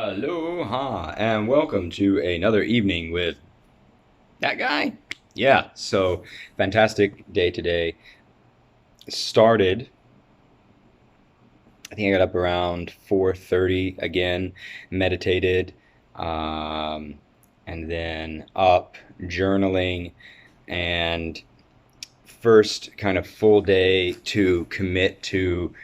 Aloha, and welcome to another evening with that guy. Yeah, so fantastic day today. Started, I think I got up around 4:30 again, meditated, um, and then up journaling, and first kind of full day to commit to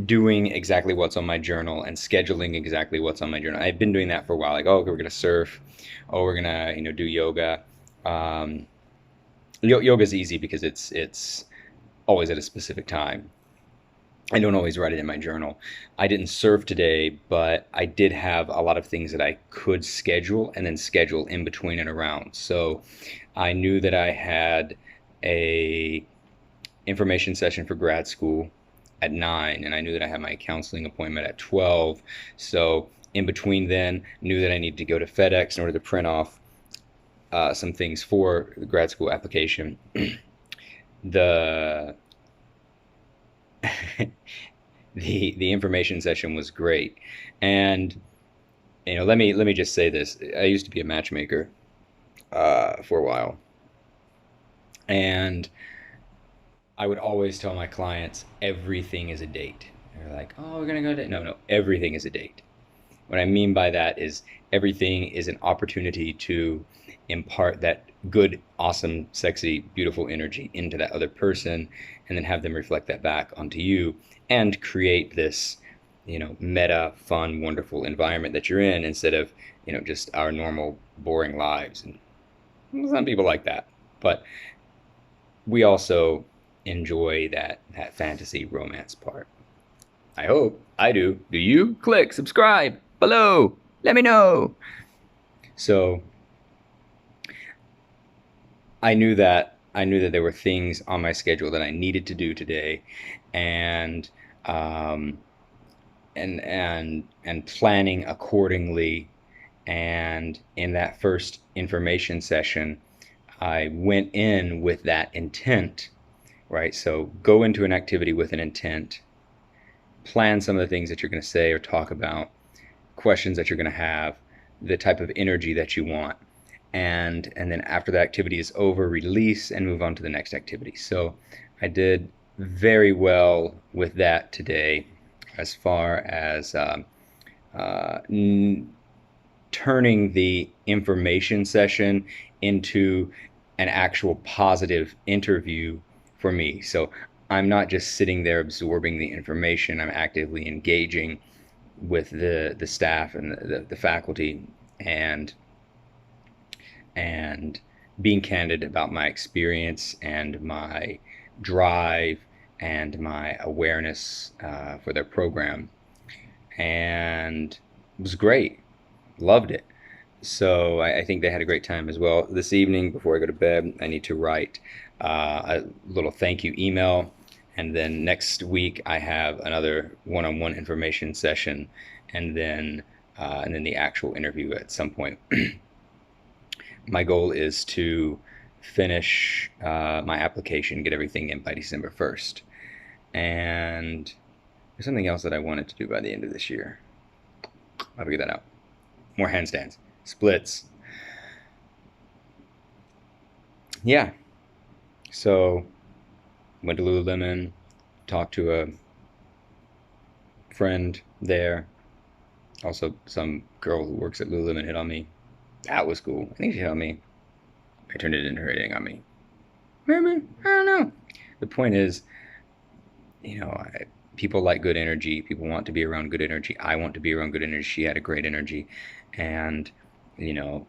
doing exactly what's on my journal and scheduling exactly what's on my journal. I've been doing that for a while. Like, oh, okay, we're gonna surf. Oh, we're gonna do yoga. Um, Yoga's easy because it's always at a specific time. I don't always write it in my journal. I didn't surf today, but I did have a lot of things that I could schedule and then schedule in between and around. So I knew that I had a information session for grad school at 9, and I knew that I had my counseling appointment at 12. So in between then, knew that I needed to go to FedEx in order to print off some things for the grad school application. the the information session was great, and let me just say this: I used to be a matchmaker for a while, and I would always tell my clients everything is a date. They're like, "Oh, we're gonna go to..." No, no, everything is a date. What I mean by that is everything is an opportunity to impart that good, awesome, sexy, beautiful energy into that other person, and then have them reflect that back onto you and create this, meta, fun, wonderful environment that you're in instead of, just our normal, boring lives. And some people like that, but we also enjoy that fantasy romance part. I hope I do. Do you? Click subscribe below. Let me know. So I knew that there were things on my schedule that I needed to do today, and um, and planning accordingly. And in that first information session, I went in with that intent, right? So go into an activity with an intent, plan some of the things that you're going to say or talk about, questions that you're going to have, the type of energy that you want, and then after the activity is over, release and move on to the next activity. So I did very well with that today, as far as uh, n- turning the information session into an actual positive interview for me. So I'm not just sitting there absorbing the information, I'm actively engaging with the staff and the faculty, and and being candid about my experience and my drive and my awareness for their program. And it was great. Loved it. So I think they had a great time as well. This evening, before I go to bed, I need to write a little thank you email. And then next week, I have another one-on-one information session, and then the actual interview at some point. My goal is to finish my application, get everything in by December 1st. And there's something else that I wanted to do by the end of this year. I'll figure that out. More handstands, splits. Yeah. So went to Lululemon, talked to a friend there. Also, some girl who works at Lululemon hit on me. That was cool. I think she hit on me. I turned it into her hitting on me. Maybe. I don't know. The point is, people like good energy. People want to be around good energy. I want to be around good energy. She had a great energy, and you know,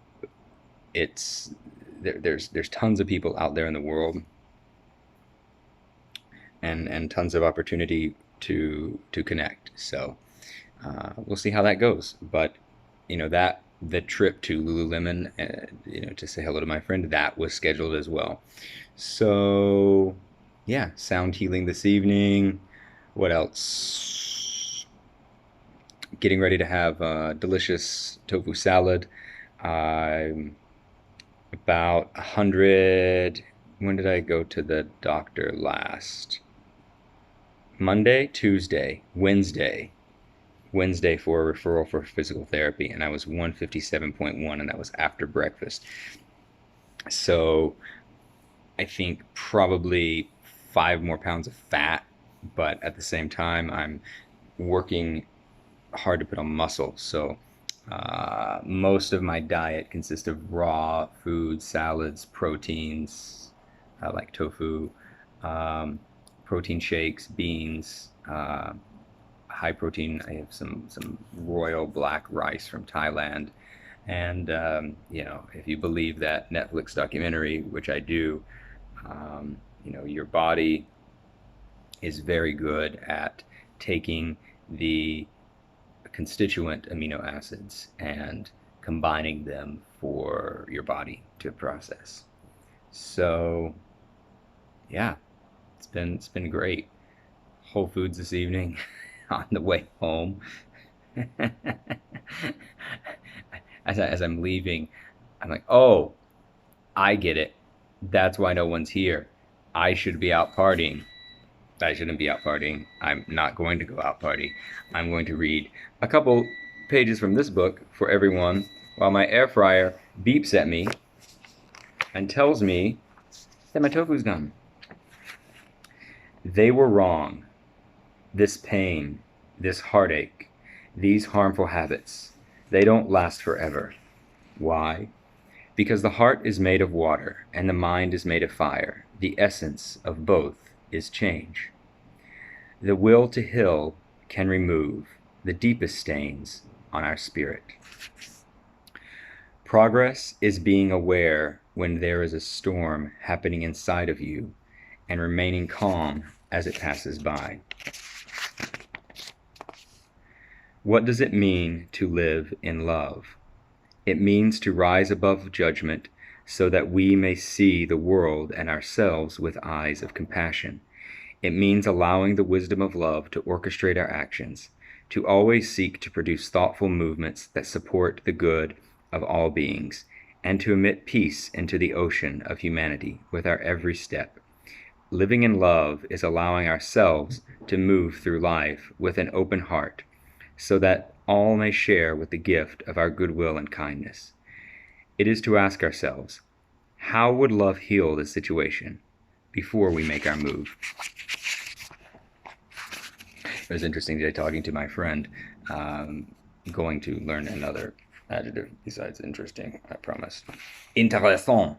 it's there's tons of people out there in the world, and tons of opportunity to connect. So we'll see how that goes. But that the trip to Lululemon, to say hello to my friend, that was scheduled as well. So yeah, sound healing this evening. What else? Getting ready to have a delicious tofu salad. I'm about 100. When did I go to the doctor last? Monday, Tuesday, Wednesday. Wednesday for a referral for physical therapy, and I was 157.1, and that was after breakfast. So I think probably 5 more pounds of fat, but at the same time, I'm working hard to put on muscle. So most of my diet consists of raw food, salads, proteins, like tofu, um, protein shakes, beans, high protein. I have some royal black rice from Thailand, and if you believe that Netflix documentary, which I do, your body is very good at taking the constituent amino acids and combining them for your body to process. So, yeah, it's been great. Whole Foods this evening on the way home. As I'm leaving, I'm like, oh, I get it. That's why no one's here. I should be out partying. I shouldn't be out partying. I'm not going to go out party. I'm going to read a couple pages from this book for everyone while my air fryer beeps at me and tells me that my tofu's done. They were wrong. This pain, this heartache, these harmful habits, they don't last forever. Why? Because the heart is made of water and the mind is made of fire. The essence of both is change. The will to heal can remove the deepest stains on our spirit. Progress is being aware when there is a storm happening inside of you and remaining calm as it passes by. What does it mean to live in love? It means to rise above judgment so that we may see the world and ourselves with eyes of compassion. It means allowing the wisdom of love to orchestrate our actions, to always seek to produce thoughtful movements that support the good of all beings, and to emit peace into the ocean of humanity with our every step. Living in love is allowing ourselves to move through life with an open heart, so that all may share with the gift of our goodwill and kindness. It is to ask ourselves, how would love heal this situation before we make our move? It was interesting today talking to my friend, going to learn another adjective besides interesting, I promise. Intéressant.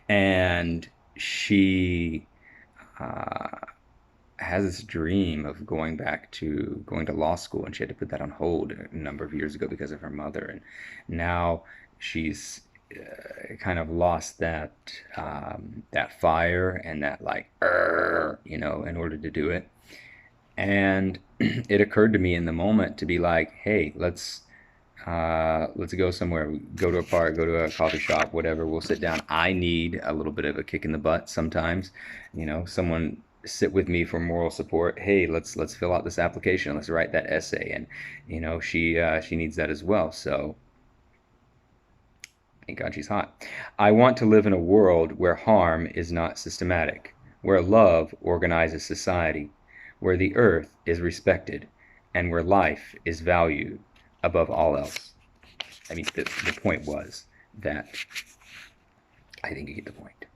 And she has this dream of going to law school, and she had to put that on hold a number of years ago because of her mother, and now she's kind of lost that fire and that in order to do it. And it occurred to me in the moment to be like, hey, let's go somewhere, go to a park, go to a coffee shop, whatever. We'll sit down. I need a little bit of a kick in the butt sometimes, someone sit with me for moral support. Hey, let's fill out this application, let's write that essay. And she needs that as well. So thank God she's hot. I want to live in a world where harm is not systematic, where love organizes society, where the earth is respected, and where life is valued above all else. I mean, the point was that I think you get the point.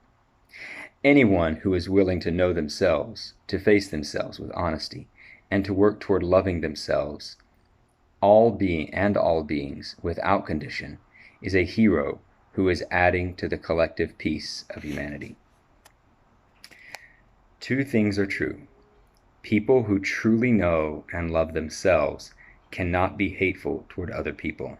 Anyone who is willing to know themselves, to face themselves with honesty, and to work toward loving themselves, all beings, without condition, is a hero who is adding to the collective peace of humanity. Two things are true. People who truly know and love themselves cannot be hateful toward other people.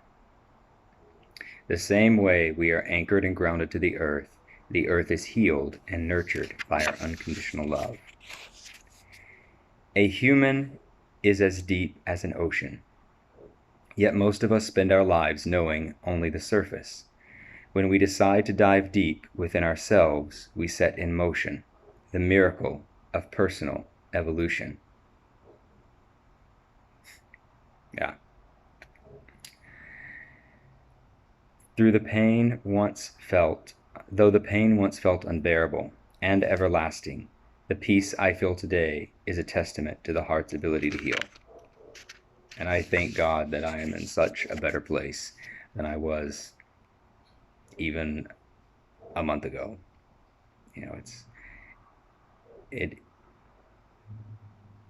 The same way we are anchored and grounded to the earth is healed and nurtured by our unconditional love. A human is as deep as an ocean, yet most of us spend our lives knowing only the surface. When we decide to dive deep within ourselves, we set in motion the miracle of personal evolution. Yeah. Though the pain once felt unbearable and everlasting, The peace I feel today is a testament to the heart's ability to heal. And I thank God that I am in such a better place than I was even a month ago. You know, it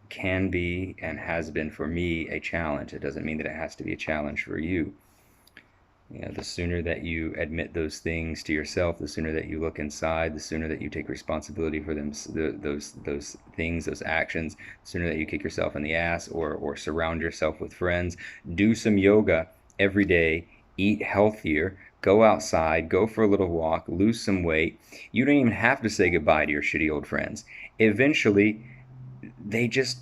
can be and has been for me a challenge. It doesn't mean that it has to be a challenge for you. You know, the sooner that you admit those things to yourself, the sooner that you look inside, the sooner that you take responsibility for them, those things, those actions, the sooner that you kick yourself in the ass or surround yourself with friends, do some yoga every day, eat healthier, go outside, go for a little walk, lose some weight. You don't even have to say goodbye to your shitty old friends. Eventually, they just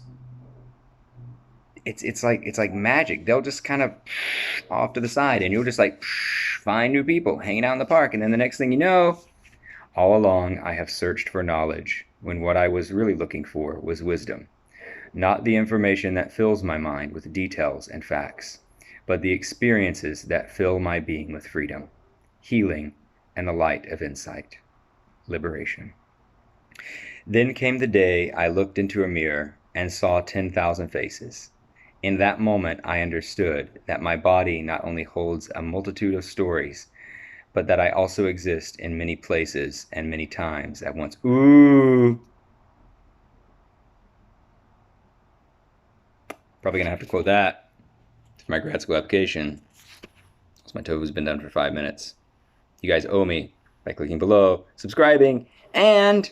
it's like magic. They'll just kind of off to the side, and you'll just like find new people hanging out in the park, and then the next thing you know, all along I have searched for knowledge when what I was really looking for was wisdom, not the information that fills my mind with details and facts, but the experiences that fill my being with freedom, healing, and the light of insight, liberation. Then came the day I looked into a mirror and saw 10,000 faces. In that moment, I understood that my body not only holds a multitude of stories, but that I also exist in many places and many times at once. Ooh! Probably gonna have to quote that for my grad school application. So my tofu's been done for 5 minutes. You guys owe me by clicking below, subscribing, and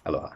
aloha.